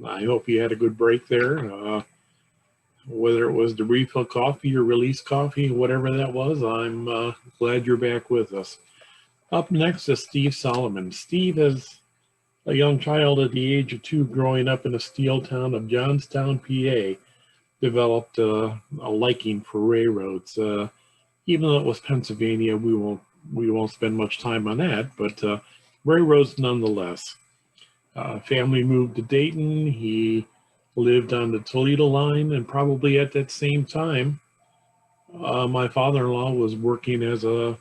I hope you had a good break there. Whether it was the refill coffee or release coffee, whatever that was, I'm glad you're back with us. Up next is Steve Salamon. Steve is a young child at the age of 2 growing up in the steel town of Johnstown, PA, developed a liking for railroads. Even though it was Pennsylvania, we won't spend much time on that, but railroads nonetheless. Family moved to Dayton. He lived on the Toledo line, and probably at that same time, my father-in-law was working as a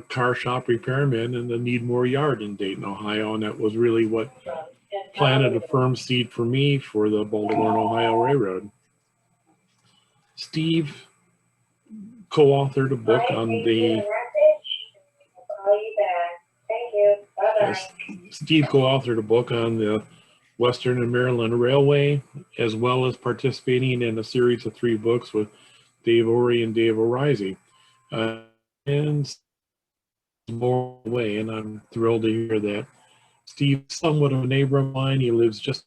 car shop repairman in the Needmore Yard in Dayton, Ohio, and that was really what planted a firm seed for me for the Baltimore and Ohio Railroad. Steve co-authored a book on the Western and Maryland Railway, as well as participating in a series of 3 books with Dave Ory and Dave O'Reilly. And more away, and I'm thrilled to hear that. Steve's somewhat of a neighbor of mine. He lives just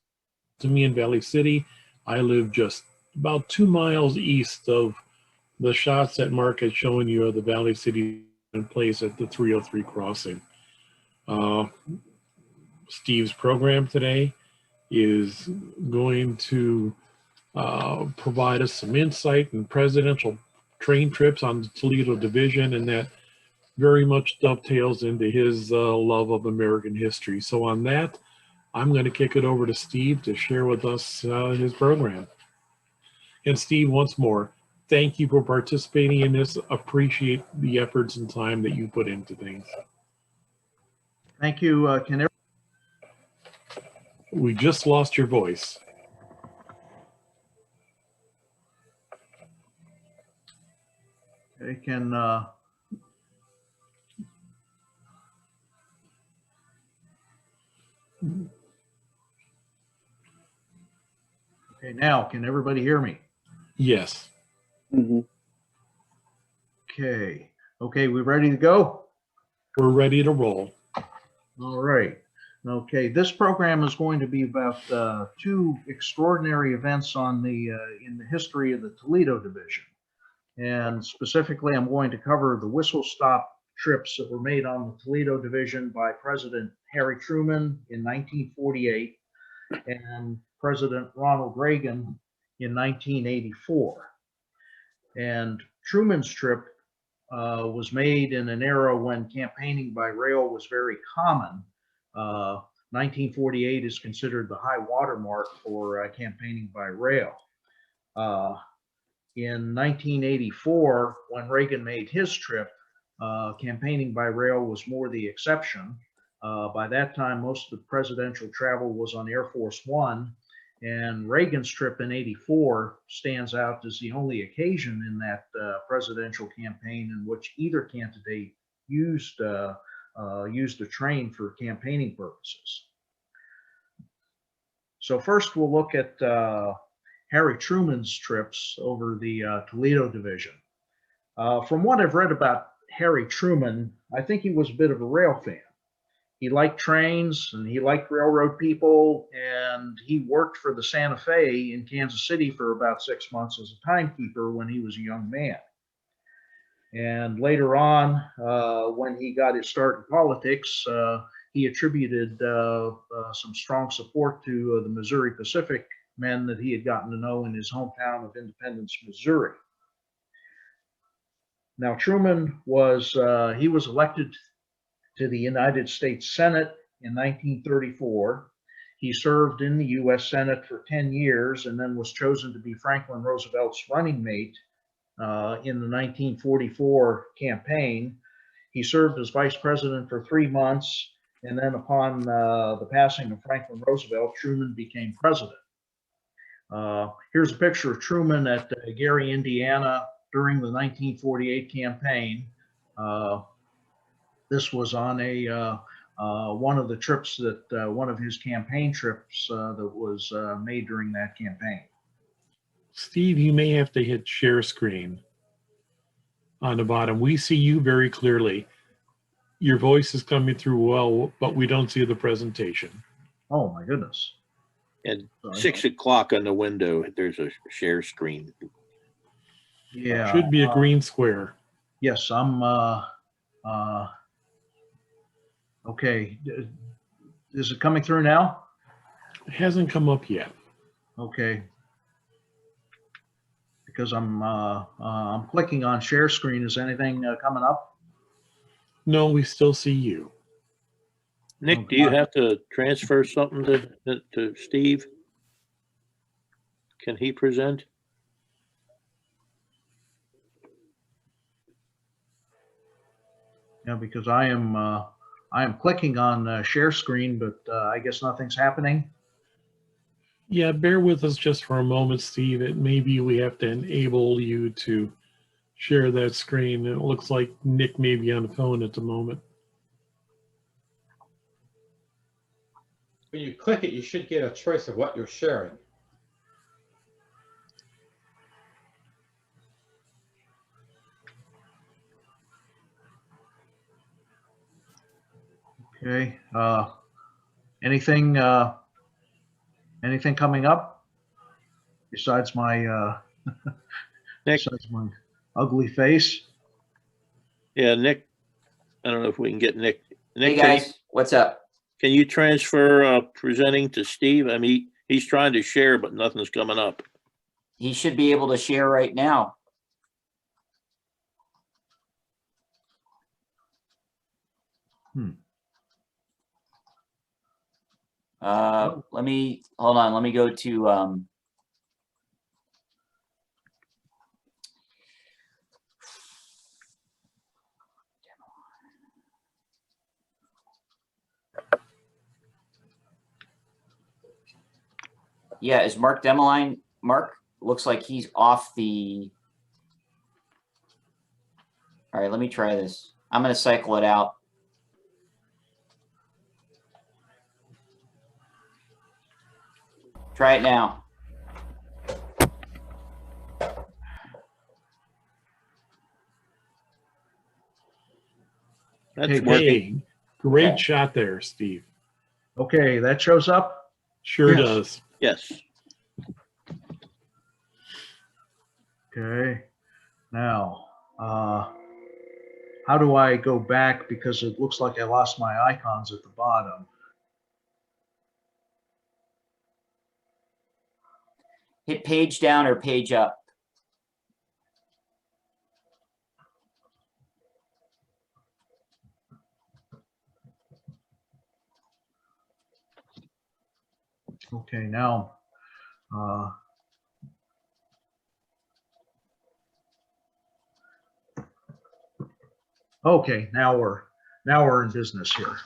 to me in Valley City. I live just about 2 miles east of the shots that Mark had shown you of the Valley City place at the 303 crossing. Steve's program today is going to provide us some insight and presidential train trips on the Toledo division, and that very much dovetails into his love of American history. So on that, I'm going to kick it over to Steve to share with us his program. And Steve, once more, thank you for participating in this. Appreciate the efforts and time that you put into things. Thank you. We just lost your voice. Okay, okay, now, can everybody hear me? Yes. Mm-hmm. Okay, we ready to go? We're ready to roll. All right. Okay, this program is going to be about 2 extraordinary events on in the history of the Toledo division. And specifically, I'm going to cover the whistle stop trips that were made on the Toledo division by President Harry Truman in 1948 and President Ronald Reagan in 1984. And Truman's trip was made in an era when campaigning by rail was very common. 1948 is considered the high watermark for campaigning by rail. In 1984, when Reagan made his trip, campaigning by rail was more the exception. By that time, most of the presidential travel was on Air Force One, and Reagan's trip in '84 stands out as the only occasion in that presidential campaign in which either candidate used a train for campaigning purposes. So first, we'll look at Harry Truman's trips over the Toledo division. From what I've read about Harry Truman, I think he was a bit of a rail fan. He liked trains and he liked railroad people, and he worked for the Santa Fe in Kansas City for about 6 months as a timekeeper when he was a young man. And later on, when he got his start in politics, he attributed some strong support to the Missouri Pacific men that he had gotten to know in his hometown of Independence, Missouri. Now, Truman was elected to the United States Senate in 1934. He served in the U.S. Senate for 10 years and then was chosen to be Franklin Roosevelt's running mate in the 1944 campaign. He served as vice president for 3 months, and then upon the passing of Franklin Roosevelt, Truman became president. Here's a picture of Truman at Gary, Indiana during the 1948 campaign. This was on one of the trips that one of his campaign trips that was made during that campaign. Steve, you may have to hit share screen on the bottom. We see you very clearly. Your voice is coming through well, but we don't see the presentation. Oh my goodness. And Sorry. 6 o'clock on the window, there's a share screen. Yeah. Should be a green square. Yes, I'm, okay. Is it coming through now? It hasn't come up yet. Okay. Because I'm clicking on share screen. Is anything coming up? No, we still see you. Nick, Oh, do you God. have to transfer something to Steve? Can he present? Yeah, because I am clicking on share screen, but I guess nothing's happening. Yeah, bear with us just for a moment, Steve. It maybe we have to enable you to share that screen. It looks like Nick may be on the phone at the moment. When you click it, you should get a choice of what you're sharing. Okay. Anything coming up besides my Nick? besides my ugly face? Yeah, Nick. I don't know if we can get Nick. Nick, Hey guys, what's up? can you transfer presenting to Steve? I mean, he's trying to share, but nothing's coming up. He should be able to share right now. Let me hold on. Let me go to yeah, is Mark Demoline? Mark looks like he's off the. All right, let me try this. I'm going to cycle it out. Try it now. That's Hey, working. Hey, great Okay. shot there, Steve. Okay, that shows up. Sure Yes. does. Yes. Okay. Now, how do I go back, because it looks like I lost my icons at the bottom? Hit page down or page up. Okay, now, okay, now we're in business here.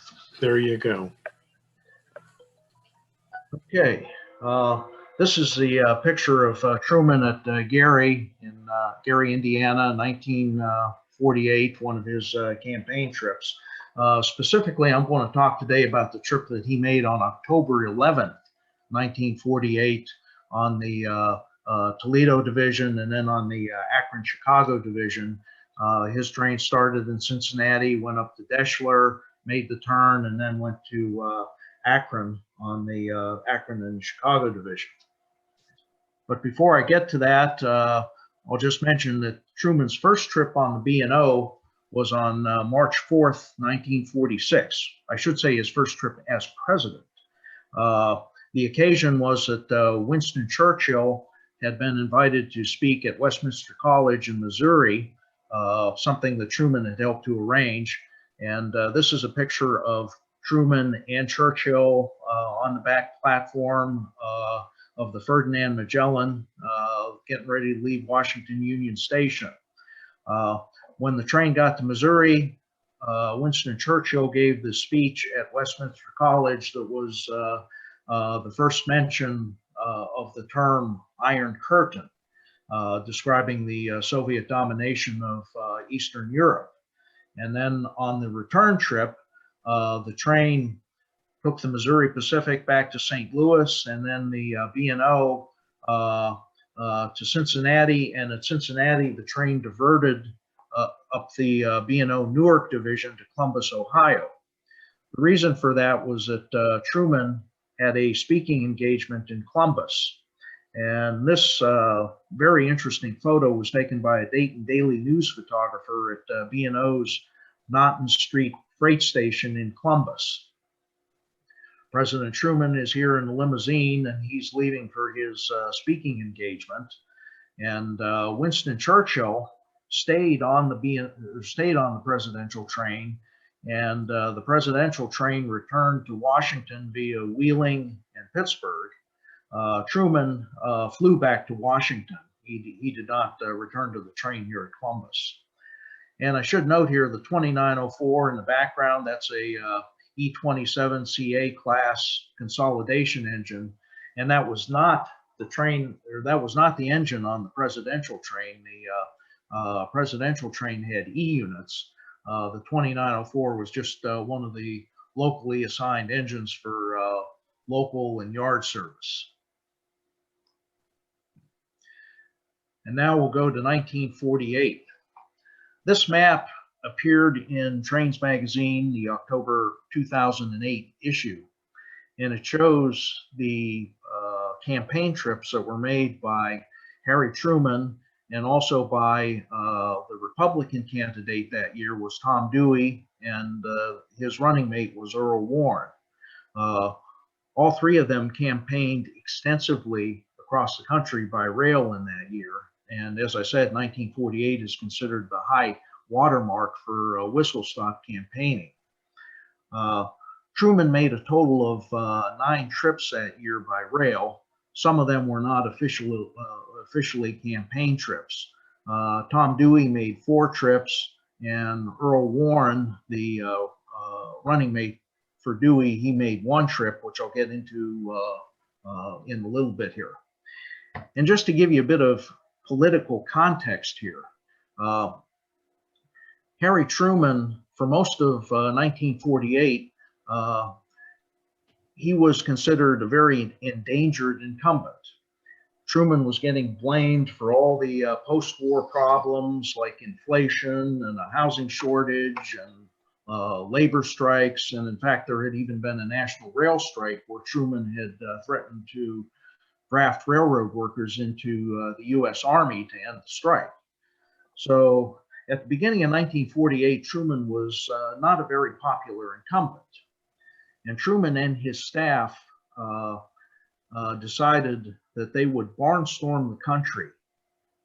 There you go. Okay, this is the picture of Truman at Gary in Gary, Indiana, 1948, one of his campaign trips. Specifically, I'm going to talk today about the trip that he made on October 11th, 1948, on the Toledo division and then on the Akron-Chicago division. His train started in Cincinnati, went up to Deschler, made the turn, and then went to Akron on the Akron and Chicago division. But before I get to that, I'll just mention that Truman's first trip on the B&O was on March 4th, 1946. I should say his first trip as president. The occasion was that Winston Churchill had been invited to speak at Westminster College in Missouri, something that Truman had helped to arrange. And this is a picture of Truman and Churchill on the back platform of the Ferdinand Magellan, getting ready to leave Washington Union Station. When the train got to Missouri, Winston Churchill gave the speech at Westminster College that was the first mention of the term Iron Curtain, describing the Soviet domination of Eastern Europe. And then on the return trip, the train took the Missouri Pacific back to St. Louis, and then the B&O to Cincinnati. And at Cincinnati, the train diverted up the B&O Newark division to Columbus, Ohio. The reason for that was that Truman at a speaking engagement in Columbus. And this very interesting photo was taken by a Dayton Daily News photographer at B&O's Naughton Street Freight Station in Columbus. President Truman is here in the limousine, and he's leaving for his speaking engagement. And Winston Churchill stayed on the presidential train, and the presidential train returned to Washington via Wheeling and Pittsburgh. Truman flew back to Washington. He did not return to the train here at Columbus. And I should note here the 2904 in the background, that's a E-27 CA class consolidation engine, and that was not the train, or that was not the engine on the presidential train. The presidential train had E units. The 2904 was just one of the locally assigned engines for local and yard service. And now we'll go to 1948. This map appeared in Trains Magazine, the October 2008 issue, and it shows the campaign trips that were made by Harry Truman, and also by the Republican candidate that year was Tom Dewey, and his running mate was Earl Warren. All three of them campaigned extensively across the country by rail in that year. And as I said, 1948 is considered the high watermark for whistle-stop campaigning. Truman made a total of 9 trips that year by rail. Some of them were not officially campaign trips. Tom Dewey made 4 trips, and Earl Warren, the running mate for Dewey, he made 1 trip, which I'll get into in a little bit here. And just to give you a bit of political context here, Harry Truman, for most of 1948, he was considered a very endangered incumbent. Truman was getting blamed for all the post-war problems like inflation and a housing shortage and labor strikes. And in fact, there had even been a national rail strike where Truman had threatened to draft railroad workers into the U.S. Army to end the strike. So at the beginning of 1948, Truman was not a very popular incumbent. And Truman and his staff decided that they would barnstorm the country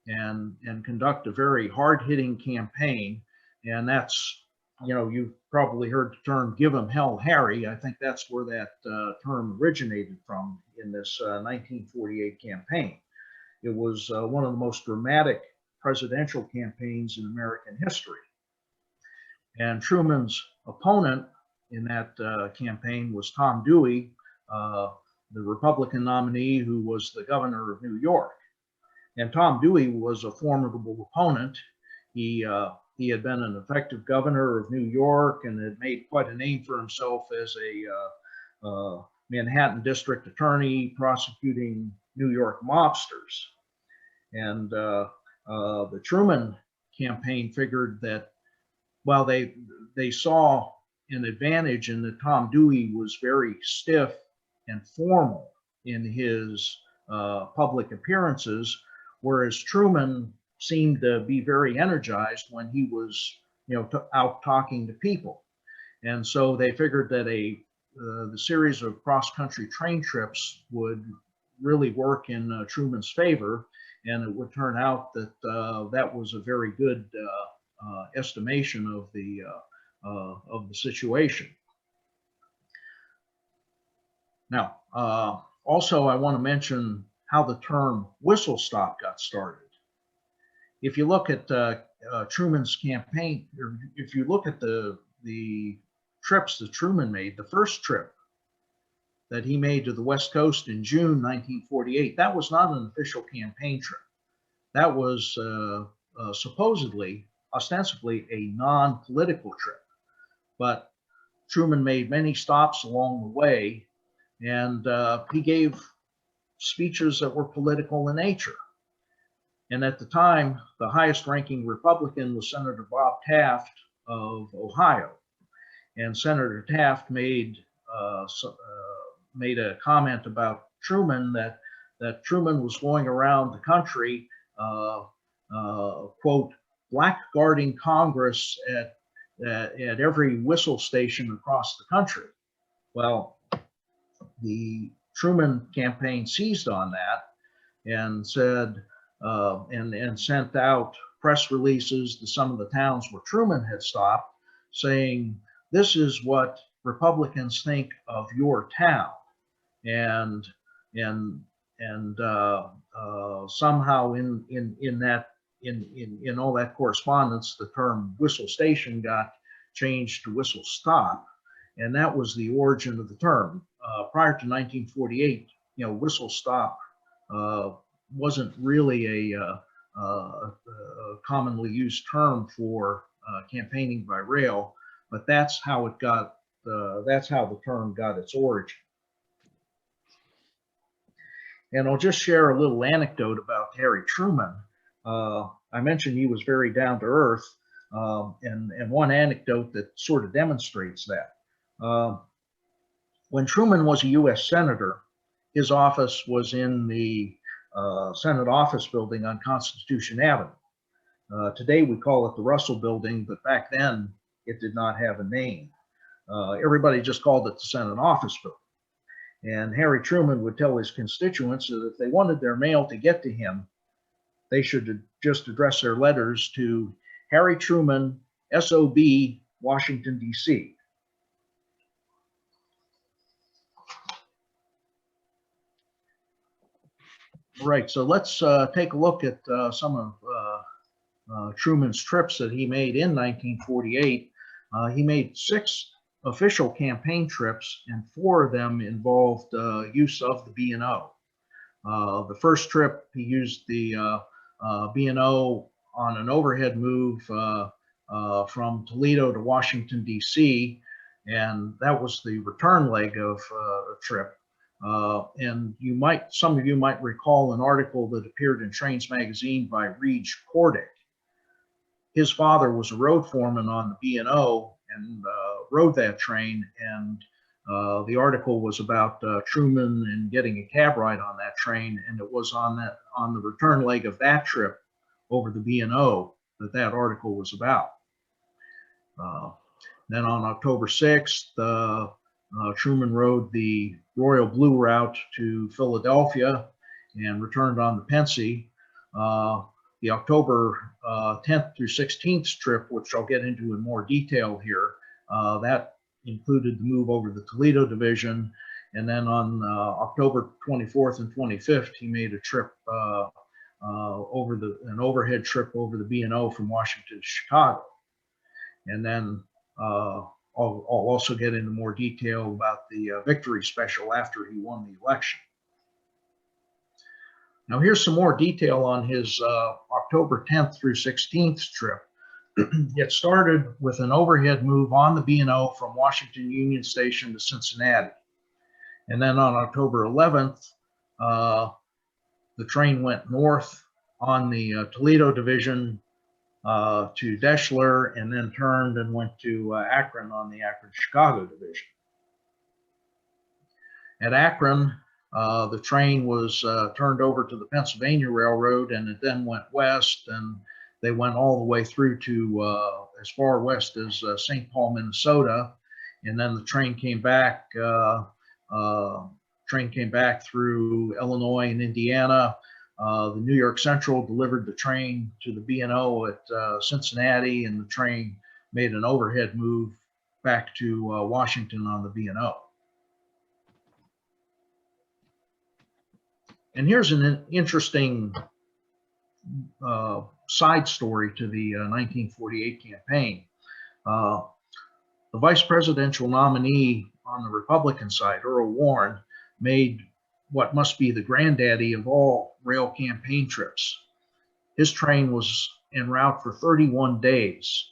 and conduct a very hard-hitting campaign. And that's, you know, you've probably heard the term "give 'em hell, Harry." I think that's where that term originated from in this 1948 campaign. It was one of the most dramatic presidential campaigns in American history. And Truman's opponent in that campaign was Tom Dewey, the Republican nominee who was the governor of New York. And Tom Dewey was a formidable opponent. He had been an effective governor of New York and had made quite a name for himself as a Manhattan district attorney prosecuting New York mobsters. And the Truman campaign figured that while they saw an advantage in that Tom Dewey was very stiff and formal in his public appearances, whereas Truman seemed to be very energized when he was, you know, out talking to people. And so they figured that the series of cross-country train trips would really work in Truman's favor, and it would turn out that that was a very good estimation of the situation. Now, also I want to mention how the term whistle stop got started. If you look at Truman's campaign, or if you look at the trips that Truman made, the first trip that he made to the West Coast in June 1948, that was not an official campaign trip. That was supposedly, ostensibly, a non-political trip. But Truman made many stops along the way, and he gave speeches that were political in nature. And at the time, the highest ranking Republican was Senator Bob Taft of Ohio. And Senator Taft made made a comment about Truman that Truman was going around the country, quote, blackguarding Congress at every whistle station across the country. Well, the Truman campaign seized on that and said, and sent out press releases to some of the towns where Truman had stopped, saying, "This is what Republicans think of your town," and somehow in all that correspondence, the term whistle station got changed to whistle stop, and that was the origin of the term. Prior to 1948, whistle stop wasn't really a commonly used term for campaigning by rail, but that's how it got. That's how the term got its origin. And I'll just share a little anecdote about Harry Truman. I mentioned he was very down to earth, and one anecdote that sort of demonstrates that. When Truman was a U.S. Senator, his office was in the Senate Office Building on Constitution Avenue. Today we call it the Russell Building, but back then it did not have a name. Everybody just called it the Senate Office Building. And Harry Truman would tell his constituents that if they wanted their mail to get to him, they should just address their letters to Harry Truman, SOB, Washington, D.C. Right, so let's take a look at some of Truman's trips that he made in 1948. He made 6 official campaign trips, and 4 of them involved use of the B&O. The first trip, he used the B&O on an overhead move from Toledo to Washington, D.C., and that was the return leg of the trip. And some of you might recall an article that appeared in Trains magazine by Reed Cordick. His father was a road foreman on the B&O and rode that train, and the article was about Truman and getting a cab ride on that train, and it was on the return leg of that trip over the B&O that article was about. Then on October 6th, Truman rode the Royal Blue route to Philadelphia and returned on the Pennsy. The October 10th through 16th trip, which I'll get into in more detail here, that included the move over the Toledo division. And then on October 24th and 25th, he made a trip an overhead trip over the B&O from Washington to Chicago. And then I'll also get into more detail about the victory special after he won the election. Now here's some more detail on his October 10th through 16th trip. It started with an overhead move on the B&O from Washington Union Station to Cincinnati. And then on October 11th, the train went north on the Toledo division to Deschler, and then turned and went to Akron on the Akron-Chicago division. At Akron, the train was turned over to the Pennsylvania Railroad, and it then went west, and they went all the way through to as far west as St. Paul, Minnesota, and then the train came back. Through Illinois and Indiana. The New York Central delivered the train to the B&O at Cincinnati, and the train made an overhead move back to Washington on the B&O. And here's an interesting side story to the 1948 campaign. The vice presidential nominee on the Republican side, Earl Warren, made what must be the granddaddy of all rail campaign trips. His train was en route for 31 days.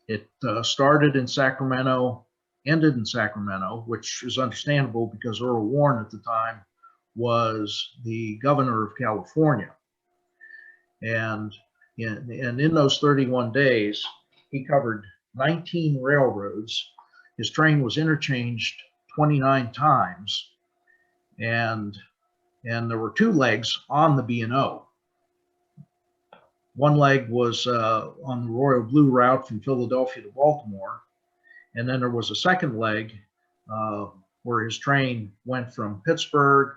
It started in Sacramento, ended in Sacramento, which is understandable because Earl Warren at the time was the governor of California. And in those 31 days, he covered 19 railroads. His train was interchanged 29 times, and there were 2 legs on the B&O. One leg was on the Royal Blue route from Philadelphia to Baltimore, and then there was a second leg where his train went from Pittsburgh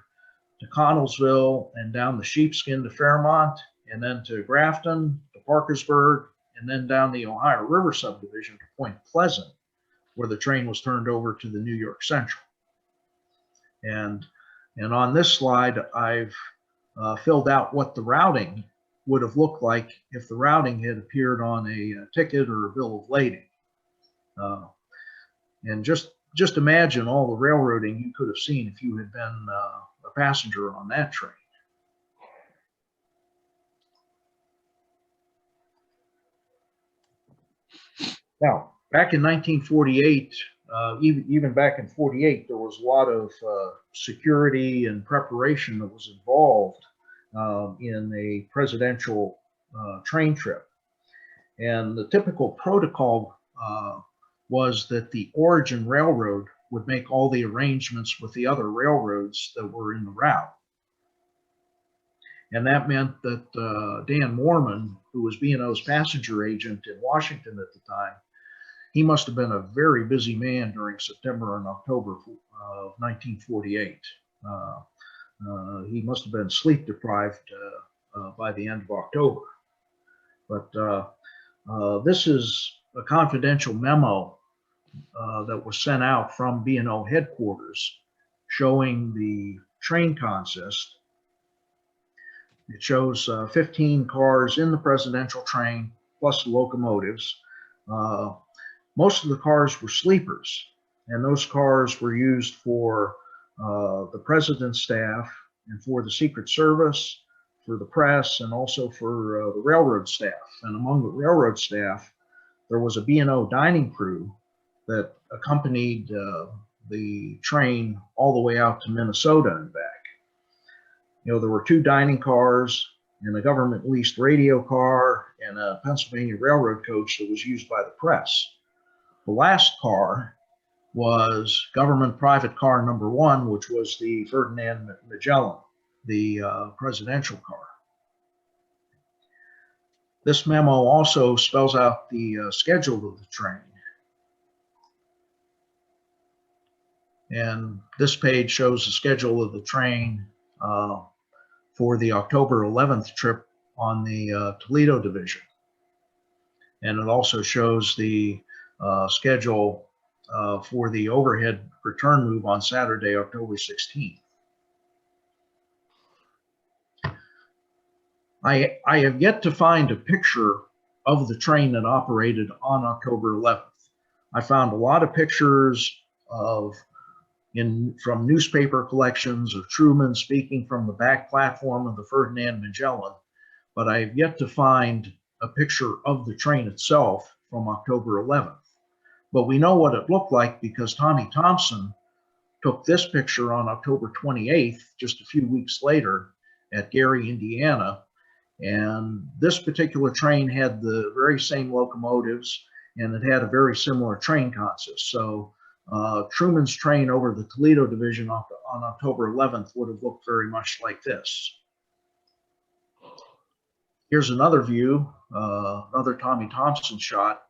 to Connellsville and down the Sheepskin to Fairmont, and then to Grafton, to Parkersburg, and then down the Ohio River subdivision to Point Pleasant, where the train was turned over to the New York Central. And on this slide, I've filled out what the routing would have looked like if the routing had appeared on a ticket or a bill of lading. And just imagine all the railroading you could have seen if you had been a passenger on that train. Now, back in 1948, even back in 48, there was a lot of security and preparation that was involved in a presidential train trip. And the typical protocol was that the origin railroad would make all the arrangements with the other railroads that were in the route. And that meant that Dan Moorman, who was B&O's passenger agent in Washington at the time, he must have been a very busy man during September and October of 1948. He must have been sleep deprived by the end of October. But this is a confidential memo that was sent out from B&O headquarters showing the train consist. It shows 15 cars in the presidential train plus the locomotives. Most of the cars were sleepers, and those cars were used for the president's staff and for the Secret Service, for the press, and also for the railroad staff. And among the railroad staff, there was a B&O dining crew that accompanied the train all the way out to Minnesota and back. You know, there were 2 dining cars and a government leased radio car and a Pennsylvania Railroad coach that was used by the press. The last car was government private car number 1, which was the Ferdinand Magellan, the presidential car. This memo also spells out the schedule of the train. And this page shows the schedule of the train for the October 11th trip on the Toledo division. And it also shows the schedule for the overhead return move on Saturday, October 16th. I have yet to find a picture of the train that operated on October 11th. I found a lot of pictures from newspaper collections of Truman speaking from the back platform of the Ferdinand Magellan, but I have yet to find a picture of the train itself from October 11th. But we know what it looked like because Tommy Thompson took this picture on October 28th, just a few weeks later, at Gary, Indiana. And this particular train had the very same locomotives, and it had a very similar train consist. So Truman's train over the Toledo division on October 11th would have looked very much like this. Here's another view, another Tommy Thompson shot.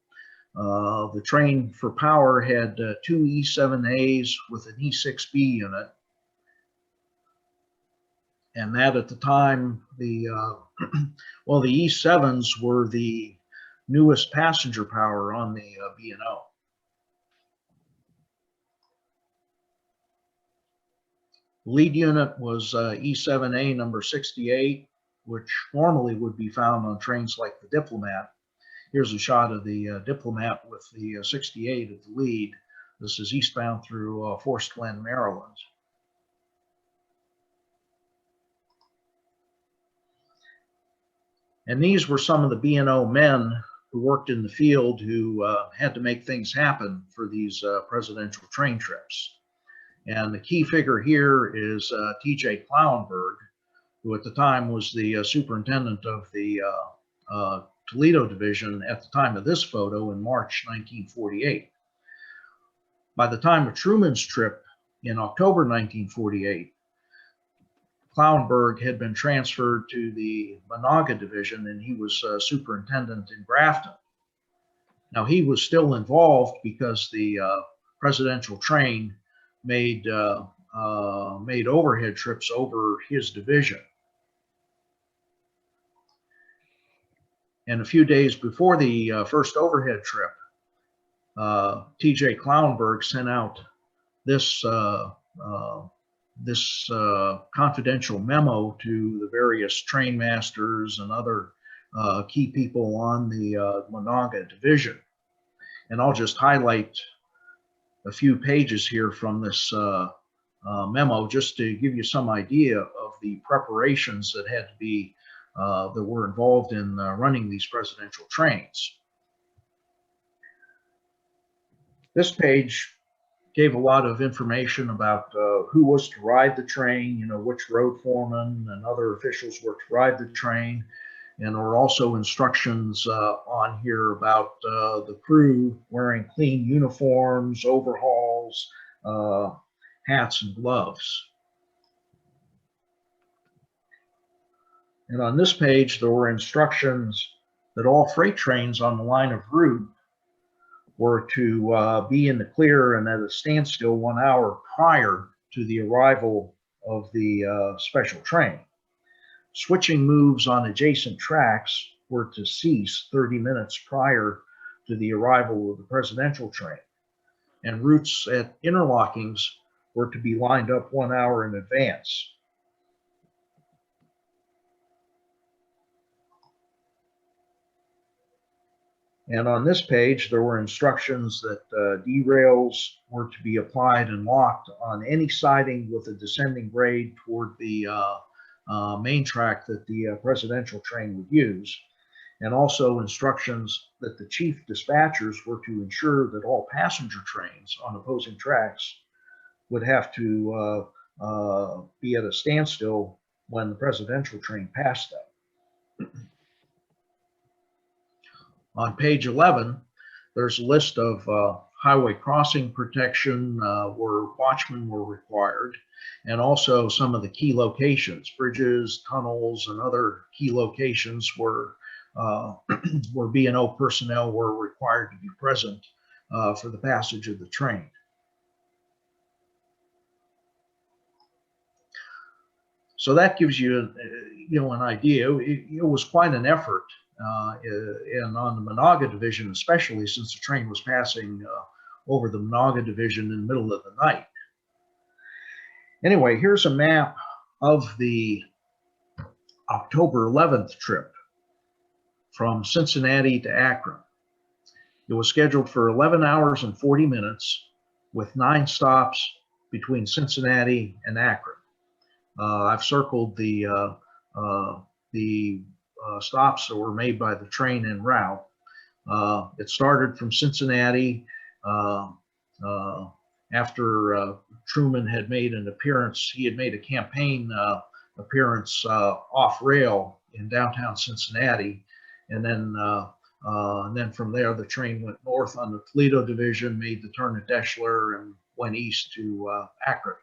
The train for power had 2 E7As with an E6B unit. And that at the time, well, the E7s were the newest passenger power on the B&O. Lead unit was E7A number 68, which normally would be found on trains like the Diplomat. Here's a shot of the Diplomat with the 68 at the lead. This is eastbound through Forest Glen, Maryland. And these were some of the B&O men who worked in the field who had to make things happen for these presidential train trips. And the key figure here is T.J. Klauenberg, who at the time was the superintendent of the Toledo division at the time of this photo in March 1948. By the time of Truman's trip in October 1948, Clownberg had been transferred to the Monaga Division, and he was superintendent in Grafton. Now, he was still involved because the presidential train made overhead trips over his division. And a few days before the first overhead trip, T.J. Clownberg sent out this confidential memo to the various train masters and other key people on the Monaga Division. And I'll just highlight a few pages here from this memo just to give you some idea of the preparations that had to be that were involved in running these presidential trains. This page gave a lot of information about who was to ride the train, you know, which road foreman and other officials were to ride the train. And there were also instructions on here about the crew wearing clean uniforms, overalls, hats, and gloves. And on this page, there were instructions that all freight trains on the line of route were to be in the clear and at a standstill 1 hour prior to the arrival of the special train. Switching moves on adjacent tracks were to cease 30 minutes prior to the arrival of the presidential train. And routes at interlockings were to be lined up 1 hour in advance. And on this page, there were instructions that derails were to be applied and locked on any siding with a descending grade toward the main track that the presidential train would use. And also instructions that the chief dispatchers were to ensure that all passenger trains on opposing tracks would have to be at a standstill when the presidential train passed them. On page 11, there's a list of highway crossing protection where watchmen were required, and also some of the key locations, bridges, tunnels, and other key locations where B&O personnel were required to be present for the passage of the train. So that gives you, an idea. It was quite an effort. And on the Monaga Division, especially since the train was passing over the Monaga Division in the middle of the night. Anyway, here's a map of the October 11th trip from Cincinnati to Akron. It was scheduled for 11 hours and 40 minutes with 9 stops between Cincinnati and Akron. I've circled the stops that were made by the train en route. It started from Cincinnati after Truman had made an appearance. He had made a campaign appearance off rail in downtown Cincinnati, and then from there the train went north on the Toledo division, made the turn at Deschler, and went east to Akron.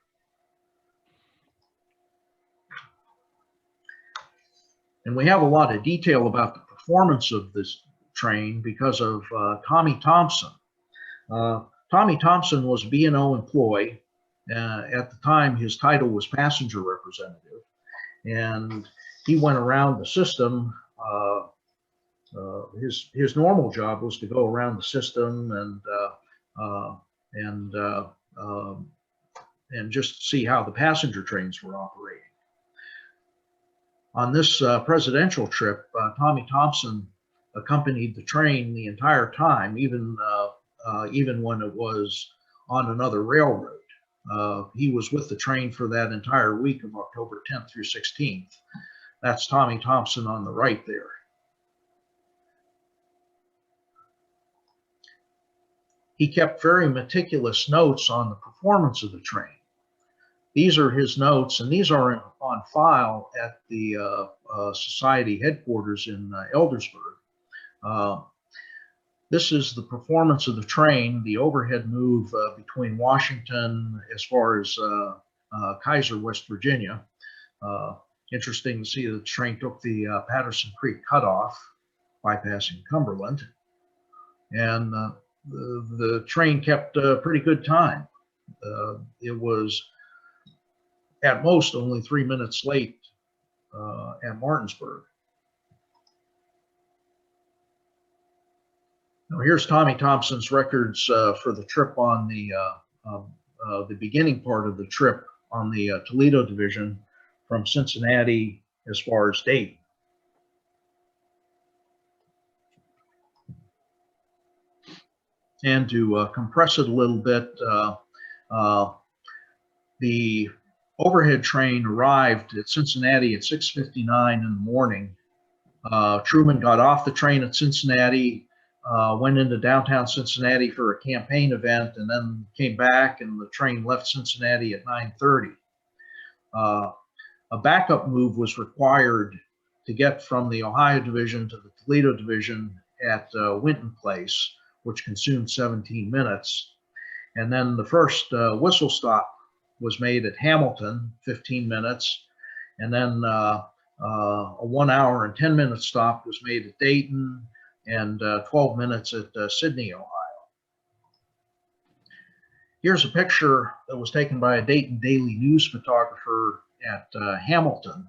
And we have a lot of detail about the performance of this train because of Tommy Thompson. Tommy Thompson was a B&O employee. At the time, his title was passenger representative. And he went around the system. His normal job was to go around the system and just see how the passenger trains were operating. On this presidential trip, Tommy Thompson accompanied the train the entire time, even when it was on another railroad. He was with the train for that entire week of October 10th through 16th. That's Tommy Thompson on the right there. He kept very meticulous notes on the performance of the train. These are his notes, and these are on file at the Society headquarters in Eldersburg. This is the performance of the train, the overhead move between Washington as far as Kaiser, West Virginia. Interesting to see that the train took the Patterson Creek cutoff, bypassing Cumberland. And the train kept a pretty good time. It was at most only 3 minutes late at Martinsburg. Now here's Tommy Thompson's records for the trip on the beginning part of the trip on the Toledo division from Cincinnati as far as Dayton. And to compress it a little bit, the overhead train arrived at Cincinnati at 6:59 in the morning. Truman got off the train at Cincinnati, went into downtown Cincinnati for a campaign event, and then came back, and the train left Cincinnati at 9:30. A backup move was required to get from the Ohio division to the Toledo division at Winton Place, which consumed 17 minutes. And then the first whistle stop was made at Hamilton, 15 minutes. And then a 1 hour and 10 minute stop was made at Dayton, and 12 minutes at Sydney, Ohio. Here's a picture that was taken by a Dayton Daily News photographer at Hamilton.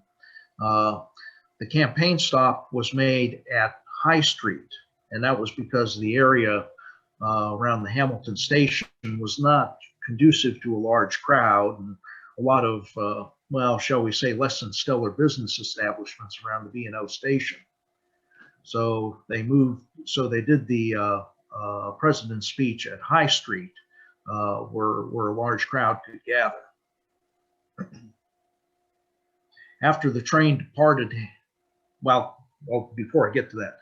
The campaign stop was made at High Street, and that was because the area around the Hamilton station was not conducive to a large crowd, and a lot of, well, shall we say, less than stellar business establishments around the B&O station. So they did the president's speech at High Street, where a large crowd could gather. After the train departed, well, before I get to that,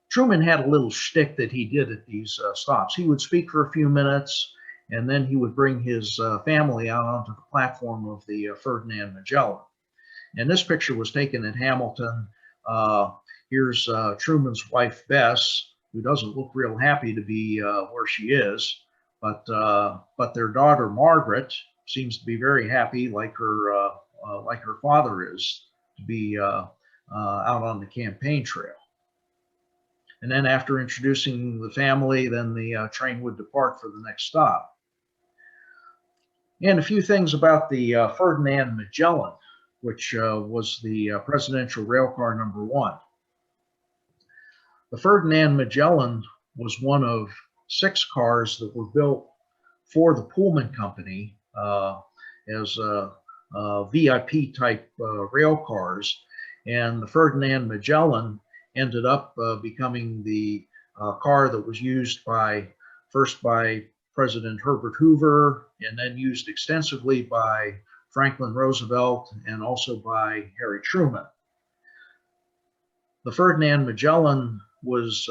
Truman had a little shtick that he did at these stops. He would speak for a few minutes, and then he would bring his family out onto the platform of the Ferdinand Magellan. And this picture was taken at Hamilton. Here's Truman's wife, Bess, who doesn't look real happy to be where she is, but their daughter, Margaret, seems to be very happy, like her father is, to be out on the campaign trail. And then after introducing the family, then the train would depart for the next stop. And a few things about the Ferdinand Magellan, which was the presidential railcar number 1. The Ferdinand Magellan was one of 6 cars that were built for the Pullman Company as VIP type rail cars. And the Ferdinand Magellan ended up becoming the car that was used first by President Herbert Hoover, and then used extensively by Franklin Roosevelt and also by Harry Truman. The Ferdinand Magellan was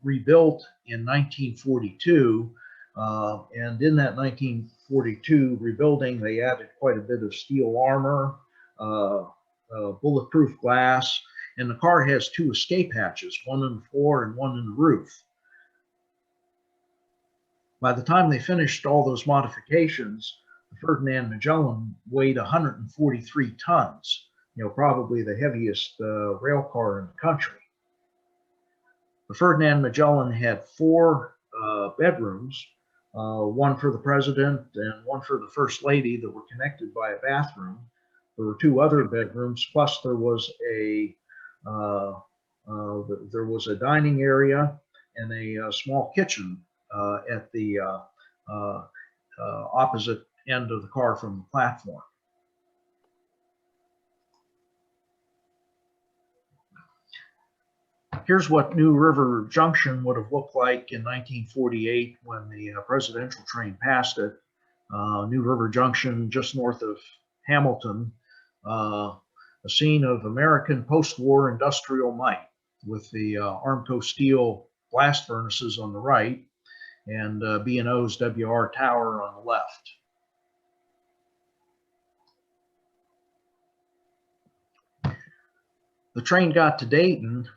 rebuilt in 1942, and in that 1942 rebuilding, they added quite a bit of steel armor, bulletproof glass, and the car has 2 escape hatches, one in the floor and one in the roof. By the time they finished all those modifications, the Ferdinand Magellan weighed 143 tons, probably the heaviest rail car in the country. The Ferdinand Magellan had 4 bedrooms, one for the president and one for the first lady, that were connected by a bathroom. There were 2 other bedrooms, plus there was a dining area and a small kitchen at the opposite end of the car from the platform. Here's what New River Junction would have looked like in 1948 when the presidential train passed it. New River Junction, just north of Hamilton, a scene of American post-war industrial might, with the Armco steel blast furnaces on the right and B&O's WR Tower on the left. The train got to Dayton,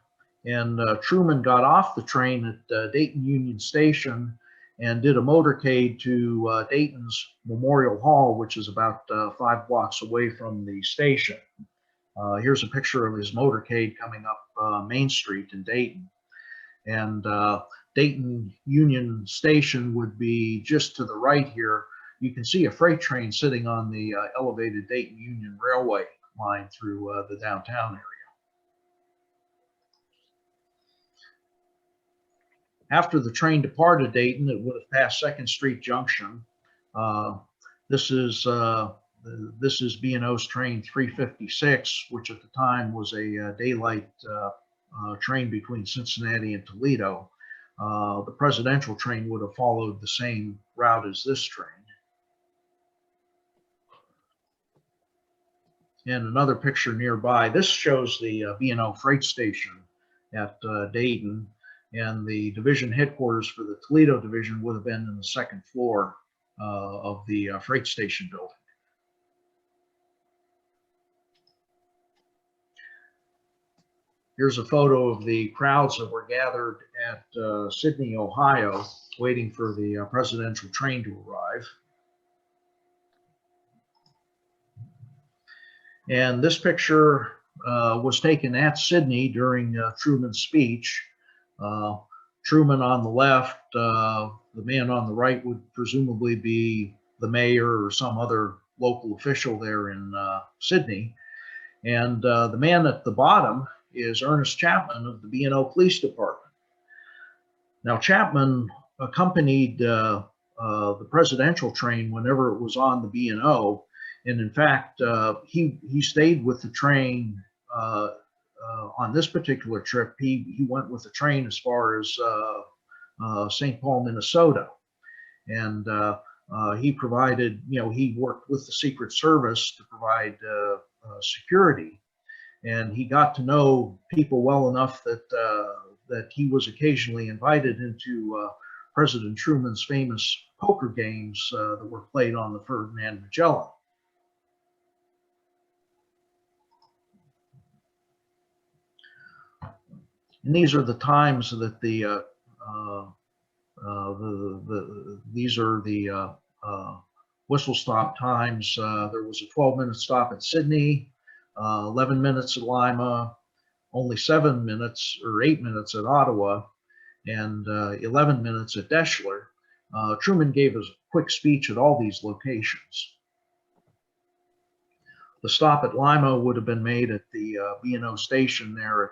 And Truman got off the train at Dayton Union Station and did a motorcade to Dayton's Memorial Hall, which is about 5 blocks away from the station. Here's a picture of his motorcade coming up Main Street in Dayton. And Dayton Union Station would be just to the right here. You can see a freight train sitting on the elevated Dayton Union Railway line through the downtown area. After the train departed Dayton, it would have passed 2nd Street Junction. This is B&O's train 356, which at the time was a daylight train between Cincinnati and Toledo. The presidential train would have followed the same route as this train. And another picture nearby. This shows the B&O freight station at Dayton, and the division headquarters for the Toledo division would have been in the 2nd floor of the freight station building. Here's a photo of the crowds that were gathered at Sydney, Ohio, waiting for the presidential train to arrive. And this picture was taken at Sydney during Truman's speech. Truman on the left, the man on the right would presumably be the mayor or some other local official there in Sydney. And the man at the bottom is Ernest Chapman of the B&O Police Department. Now, Chapman accompanied the presidential train whenever it was on the B&O, and in fact, he stayed with the train on this particular trip. He went with the train as far as St. Paul, Minnesota, and he provided, he worked with the Secret Service to provide security. And he got to know people well enough that he was occasionally invited into President Truman's famous poker games that were played on the Ferdinand Magellan. And these are the times that these are the whistle stop times. There was a 12-minute stop at Sydney, 11 minutes at Lima, only 7 minutes or 8 minutes at Ottawa, and 11 minutes at Deschler. Truman gave a quick speech at all these locations. The stop at Lima would have been made at the B&O station there at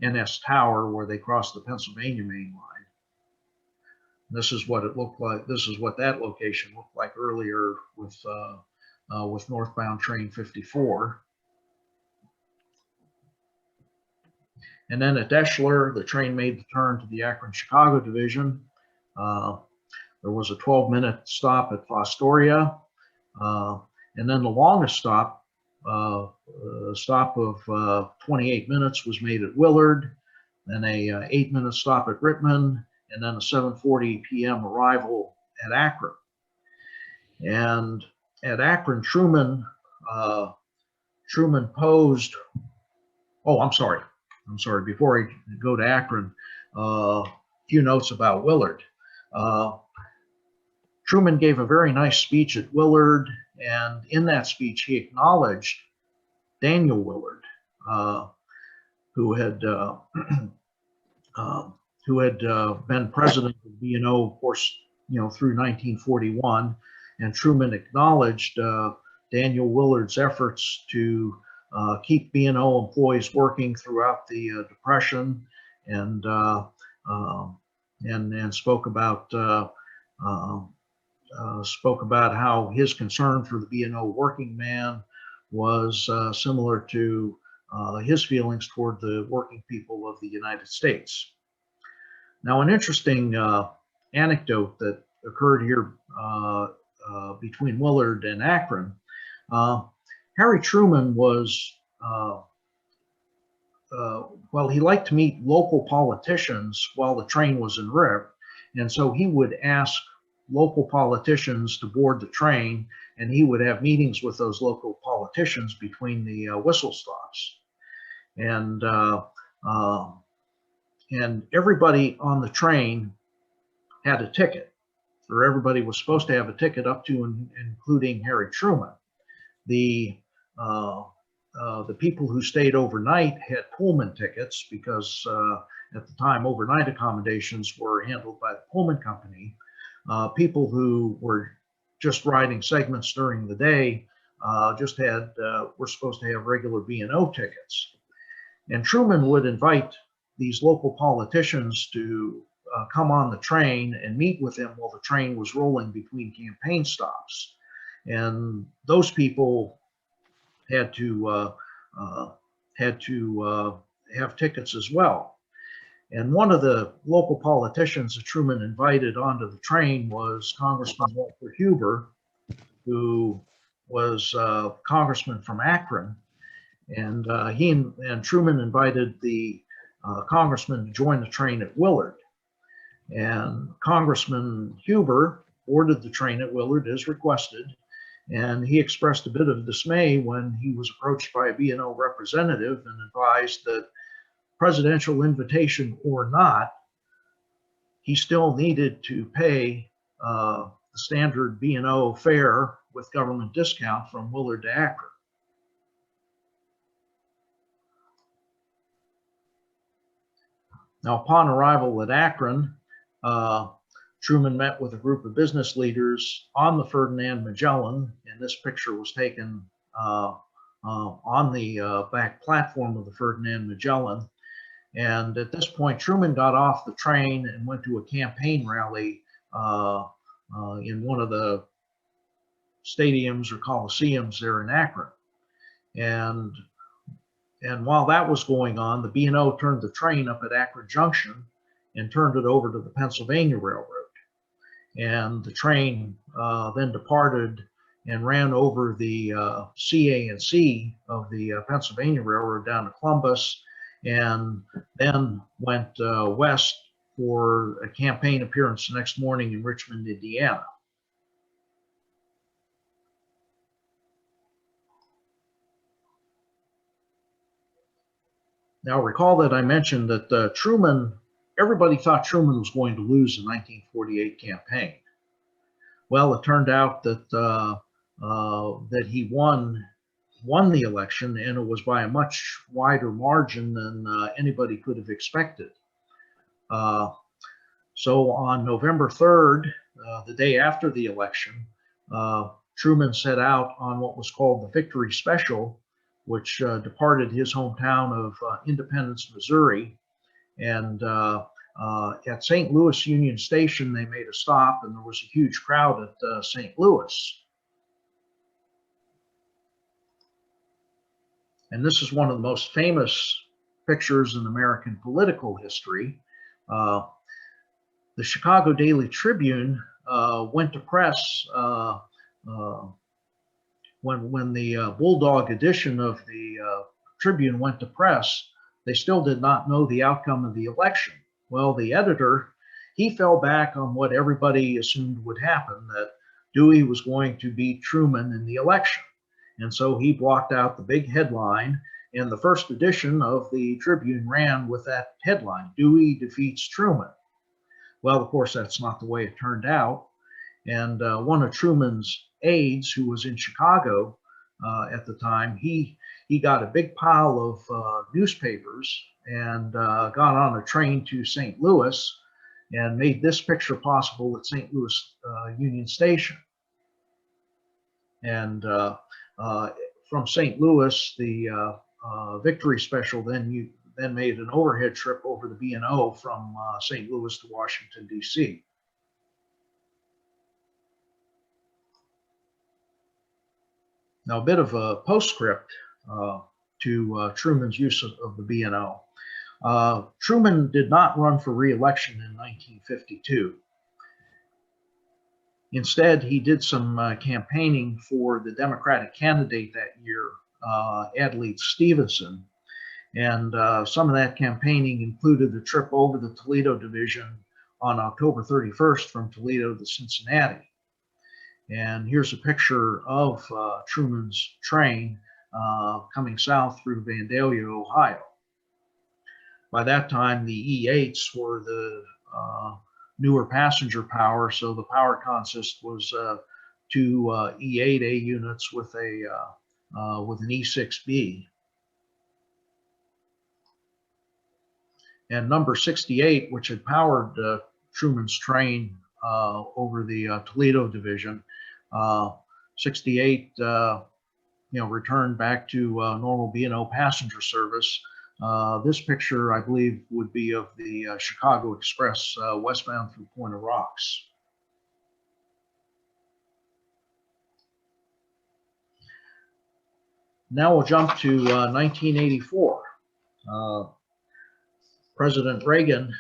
NS Tower, where they crossed the Pennsylvania main line. This is what it looked like. This is what that location looked like earlier with northbound train 54. And then at Deschler, the train made the turn to the Akron-Chicago division. There was a 12-minute stop at Fostoria. And then the longest stop, a stop of 28 minutes, was made at Willard, then a 8-minute stop at Rittman, and then a 7:40 p.m. arrival at Akron. And at Akron, Truman posed. Oh, I'm sorry. Before I go to Akron, a few notes about Willard. Truman gave a very nice speech at Willard, and in that speech, he acknowledged Daniel Willard, who had been president of B&O, of course, through 1941, and Truman acknowledged Daniel Willard's efforts to keep B&O employees working throughout the Depression, and spoke about how his concern for the B&O working man was similar to his feelings toward the working people of the United States. Now, an interesting anecdote that occurred here between Willard and Akron. Harry Truman was, he liked to meet local politicians while the train was en route, and so he would ask local politicians to board the train, and he would have meetings with those local politicians between the whistle stops. And and everybody on the train had a ticket, or everybody was supposed to have a ticket up to and including Harry Truman. The people who stayed overnight had Pullman tickets because at the time overnight accommodations were handled by the Pullman company. People who were just riding segments during the day just were supposed to have regular B&O tickets. And Truman would invite these local politicians to come on the train and meet with him while the train was rolling between campaign stops. And those people had to have tickets as well. And one of the local politicians that Truman invited onto the train was Congressman Walter Huber, who was a congressman from Akron. And he and Truman invited the congressman to join the train at Willard. And Congressman Huber boarded the train at Willard as requested. And he expressed a bit of dismay when he was approached by a B&O representative and advised that, presidential invitation or not, he still needed to pay the standard B&O fare with government discount from Willard to Akron. Now, upon arrival at Akron, Truman met with a group of business leaders on the Ferdinand Magellan, and this picture was taken on the back platform of the Ferdinand Magellan. And at this point, Truman got off the train and went to a campaign rally in one of the stadiums or coliseums there in Akron. And while that was going on, the B&O turned the train up at Akron Junction and turned it over to the Pennsylvania Railroad. And the train then departed and ran over the CA&C of the Pennsylvania Railroad down to Columbus, and then went west for a campaign appearance the next morning in Richmond, Indiana. Now, recall that I mentioned that everybody thought Truman was going to lose the 1948 campaign. Well, it turned out that that he won the election, and it was by a much wider margin than anybody could have expected. So on November 3rd, the day after the election, Truman set out on what was called the Victory Special, which departed his hometown of Independence, Missouri. And at St. Louis Union Station, they made a stop, and there was a huge crowd at St. Louis. And this is one of the most famous pictures in American political history. The Chicago Daily Tribune went to press when the Bulldog edition of the Tribune went to press. They still did not know the outcome of the election. Well, the editor, he fell back on what everybody assumed would happen, that Dewey was going to beat Truman in the election. And so he blocked out the big headline, and the first edition of the Tribune ran with that headline, Dewey defeats Truman. Well, of course, that's not the way it turned out. And one of Truman's aides, who was in Chicago at the time, he got a big pile of newspapers and got on a train to St. Louis and made this picture possible at St. Louis Union Station. And from St. Louis, the Victory Special then made an overhead trip over the B&O from St. Louis to Washington, D.C. Now, a bit of a postscript to Truman's use of the B&O. Truman did not run for re-election in 1952. Instead, he did some campaigning for the Democratic candidate that year, Adlai Stevenson. And some of that campaigning included the trip over the Toledo division on October 31st from Toledo to Cincinnati. And here's a picture of Truman's train coming south through Vandalia, Ohio. By that time, the E8s were the newer passenger power, so the power consist was two E8A units with an E6B. And number 68, which had powered Truman's train over the Toledo division, 68 returned back to normal B&O passenger service. This picture, I believe, would be of the Chicago Express westbound through Point of Rocks. Now we'll jump to 1984. President Reagan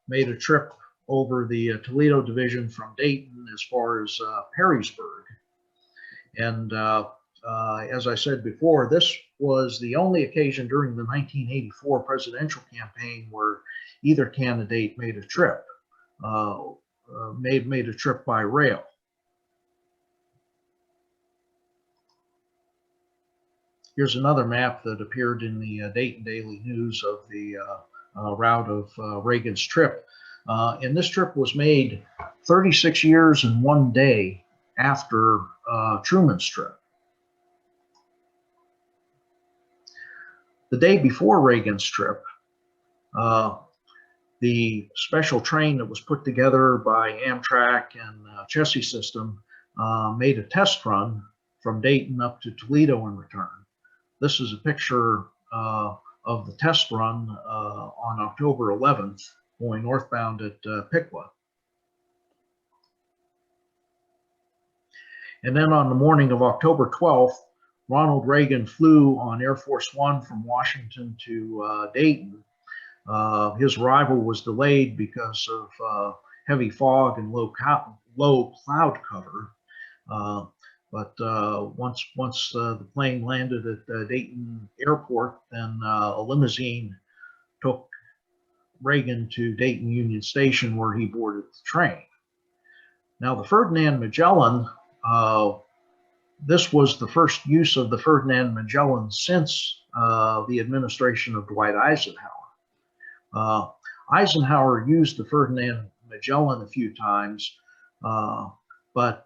made a trip over the Toledo division from Dayton as far as Perrysburg. And as I said before, this was the only occasion during the 1984 presidential campaign where either candidate made a trip, made a trip by rail. Here's another map that appeared in the Dayton Daily News of the route of Reagan's trip. And this trip was made 36 years and 1 day after Truman's trip. The day before Reagan's trip, the special train that was put together by Amtrak and Chessie System made a test run from Dayton up to Toledo and return. This is a picture of the test run on October 11th, going northbound at Piqua. And then on the morning of October 12th, Ronald Reagan flew on Air Force One from Washington to Dayton. His arrival was delayed because of heavy fog and low cloud cover. But once the plane landed at Dayton Airport, then a limousine took Reagan to Dayton Union Station, where he boarded the train. Now, the Ferdinand Magellan, this was the first use of the Ferdinand Magellan since the administration of Dwight Eisenhower. Eisenhower used the Ferdinand Magellan a few times, but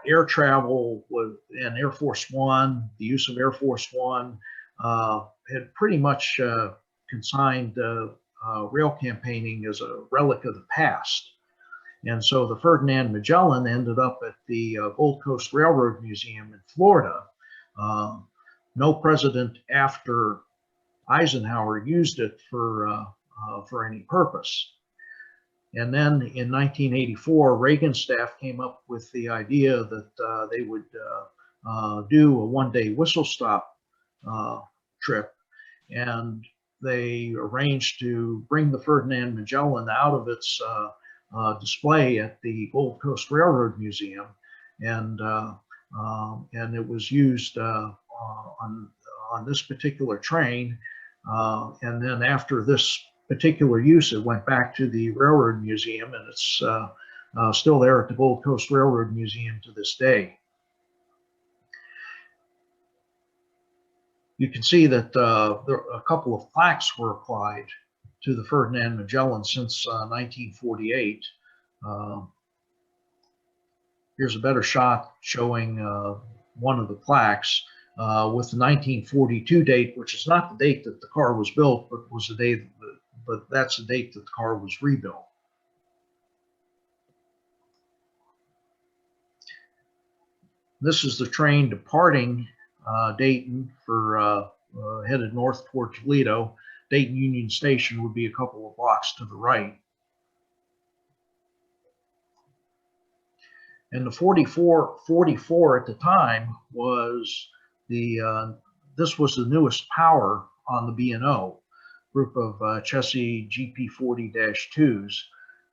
air travel and Air Force One, the use of Air Force One, had pretty much consigned rail campaigning as a relic of the past. And so the Ferdinand Magellan ended up at the Gold Coast Railroad Museum in Florida. No president after Eisenhower used it for any purpose. And then in 1984, Reagan's staff came up with the idea that they would do a one-day whistle stop trip, and they arranged to bring the Ferdinand Magellan out of its display at the Gold Coast Railroad Museum, and it was used on this particular train. And then after this particular use, it went back to the Railroad Museum, and it's still there at the Gold Coast Railroad Museum to this day. You can see that a couple of plaques were applied to the Ferdinand Magellan since 1948. Here's a better shot showing one of the plaques with the 1942 date, which is not the date that the car was built, but was the date, but that's the date that the car was rebuilt. This is the train departing Dayton for headed north toward Toledo. Dayton Union Station would be a couple of blocks to the right. And the 44 at the time was this was the newest power on the B&O group of Chessie GP40-2s,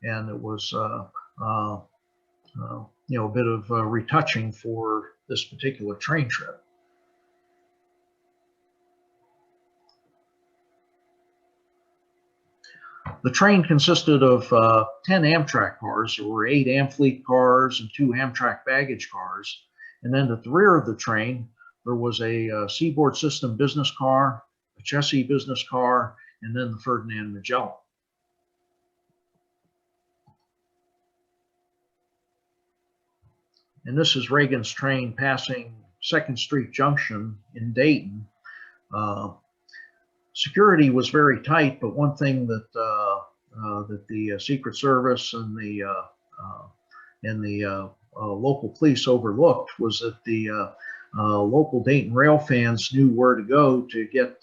and it was a bit of retouching for this particular train trip. The train consisted of 10 Amtrak cars. There were 8 Amfleet cars and 2 Amtrak baggage cars. And then at the rear of the train, there was a Seaboard System business car, a Chessie business car, and then the Ferdinand Magellan. And this is Reagan's train passing 2nd Street Junction in Dayton. Security was very tight, but one thing that the Secret Service and the local police overlooked was that the local Dayton rail fans knew where to go to get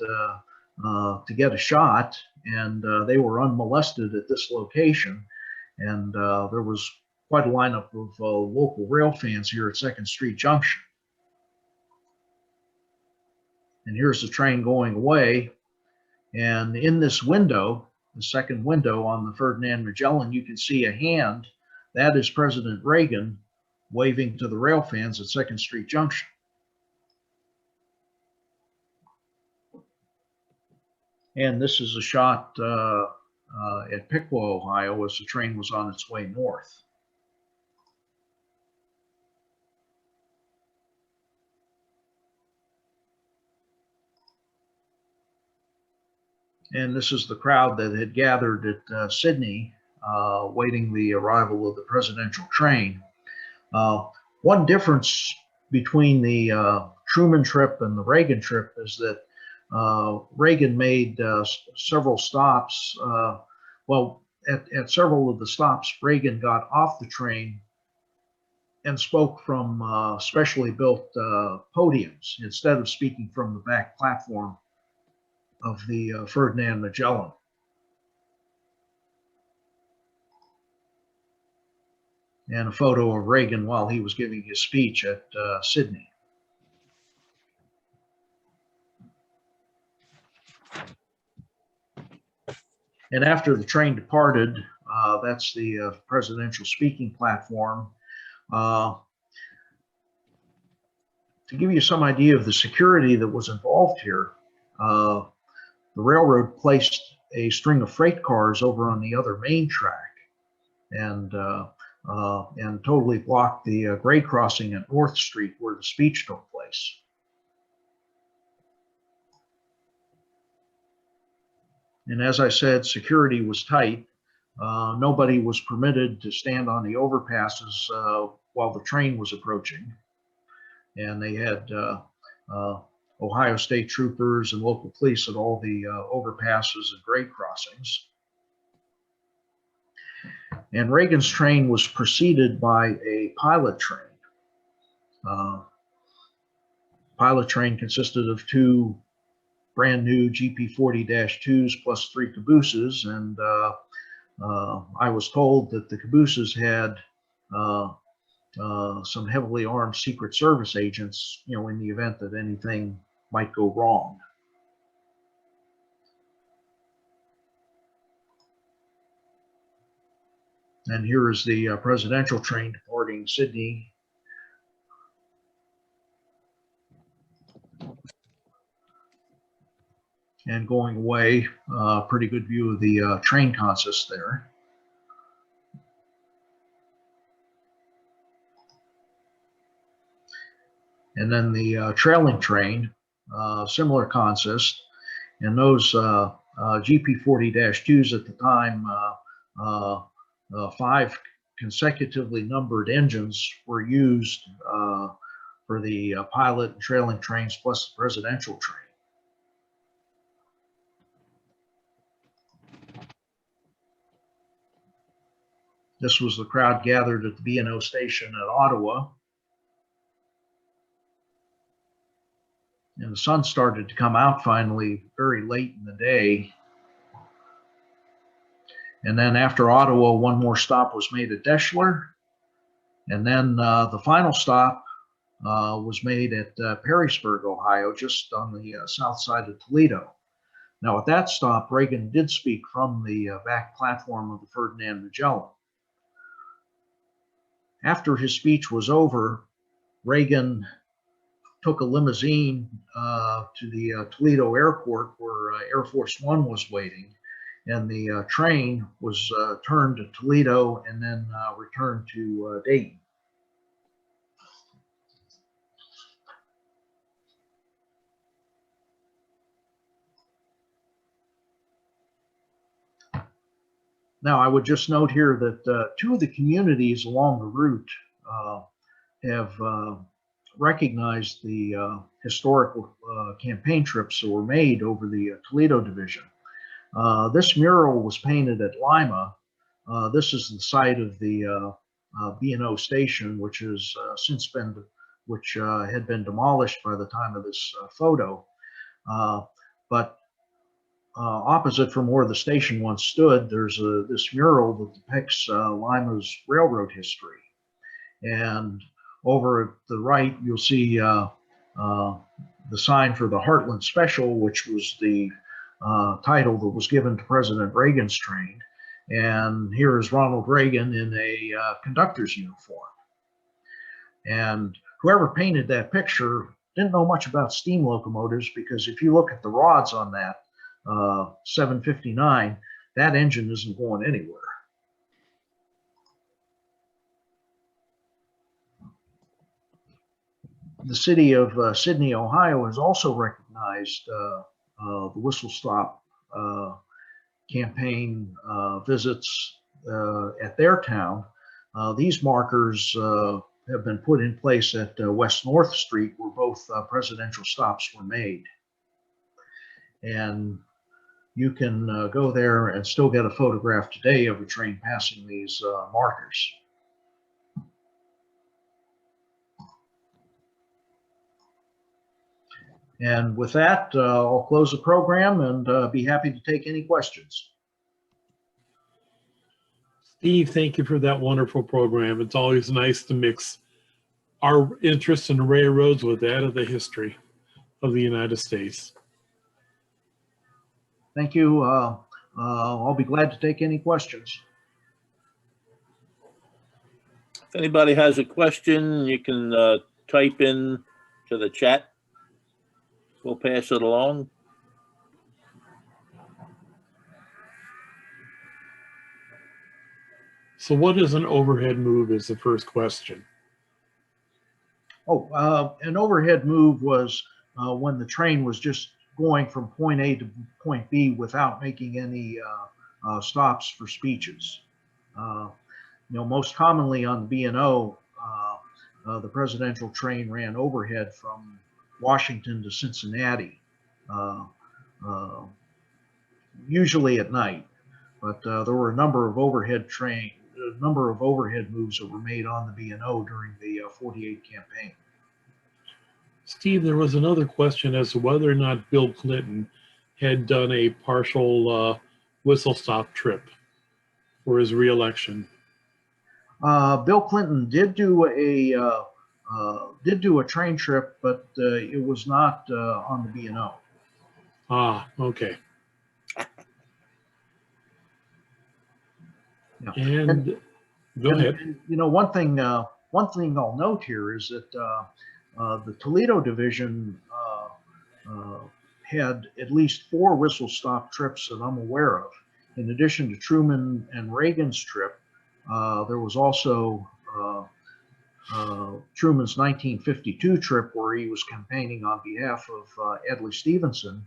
a shot, and they were unmolested at this location. And there was quite a lineup of local rail fans here at 2nd Street Junction. And here's the train going away. And in this window, the second window on the Ferdinand Magellan, you can see a hand. That is President Reagan waving to the rail fans at 2nd Street Junction. And this is a shot at Piqua, Ohio, as the train was on its way north. And this is the crowd that had gathered at Sydney, waiting the arrival of the presidential train. One difference between the Truman trip and the Reagan trip is that Reagan made several stops. Well, at several of the stops, Reagan got off the train and spoke from specially built podiums instead of speaking from the back platform of the Ferdinand Magellan. And a photo of Reagan while he was giving his speech at Sydney. And after the train departed, that's the presidential speaking platform. To give you some idea of the security that was involved here, the railroad placed a string of freight cars over on the other main track and totally blocked the grade crossing at North Street where the speech took place. And as I said, security was tight. Nobody was permitted to stand on the overpasses while the train was approaching. And they had Ohio State troopers and local police at all the overpasses and grade crossings. And Reagan's train was preceded by a pilot train. Pilot train consisted of 2 brand new GP40-2s plus 3 cabooses, and I was told that the cabooses had some heavily armed Secret Service agents, in the event that anything might go wrong. And here is the presidential train departing Sydney. And going away, pretty good view of the train consist there. And then the trailing train, similar consist. And those GP40-2s at the time, 5 consecutively numbered engines were used for the pilot and trailing trains plus the presidential train. This was the crowd gathered at the B&O station at Ottawa. And the sun started to come out finally very late in the day. And then after Ottawa, one more stop was made at Deschler. And then the final stop was made at Perrysburg, Ohio, just on the south side of Toledo. Now, at that stop, Reagan did speak from the back platform of the Ferdinand Magellan. After his speech was over, Reagan took a limousine to the Toledo airport where Air Force One was waiting, and the train was turned to Toledo and then returned to Dayton. Now, I would just note here that two of the communities along the route have recognized the historical campaign trips that were made over the Toledo division. This mural was painted at Lima. This is the site of the B&O station, which has since been, which had been demolished by the time of this photo. But opposite from where the station once stood, there's this mural that depicts Lima's railroad history. And over at the right, you'll see the sign for the Heartland Special, which was the title that was given to President Reagan's train. And here is Ronald Reagan in a conductor's uniform. And whoever painted that picture didn't know much about steam locomotives, because if you look at the rods on that 759, that engine isn't going anywhere. The city of Sydney, Ohio has also recognized the whistle stop campaign visits at their town. These markers have been put in place at West North Street, where both presidential stops were made. And you can go there and still get a photograph today of a train passing these markers. And with that, I'll close the program and be happy to take any questions. Steve, thank you for that wonderful program. It's always nice to mix our interest in railroads with that of the history of the United States. Thank you. I'll be glad to take any questions. If anybody has a question, you can type in to the chat. We'll pass it along. So what is an overhead move is the first question. Oh, an overhead move was when the train was just going from point A to point B without making any stops for speeches. Most commonly on B&O, the presidential train ran overhead from Washington to Cincinnati, usually at night. But there were a number of overhead moves that were made on the B&O during the 48 campaign. Steve, there was another question as to whether or not Bill Clinton had done a partial whistle stop trip for his reelection. Bill Clinton did do a train trip, but it was not on the B&O. Ah, okay. Yeah. And go ahead. And, one thing I'll note here is that the Toledo division had at least 4 whistle stop trips that I'm aware of. In addition to Truman and Reagan's trip, there was also Truman's 1952 trip, where he was campaigning on behalf of Adlai Stevenson.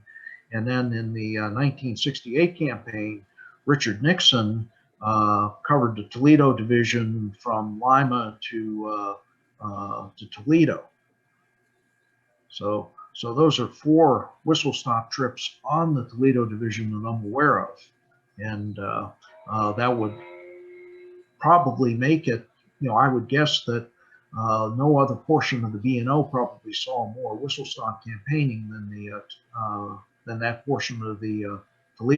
And then in the 1968 campaign, Richard Nixon covered the Toledo division from Lima to Toledo. So those are 4 whistle stop trips on the Toledo division that I'm aware of. And that would probably make it, I would guess that no other portion of the B&O probably saw more whistle stop campaigning than that portion of the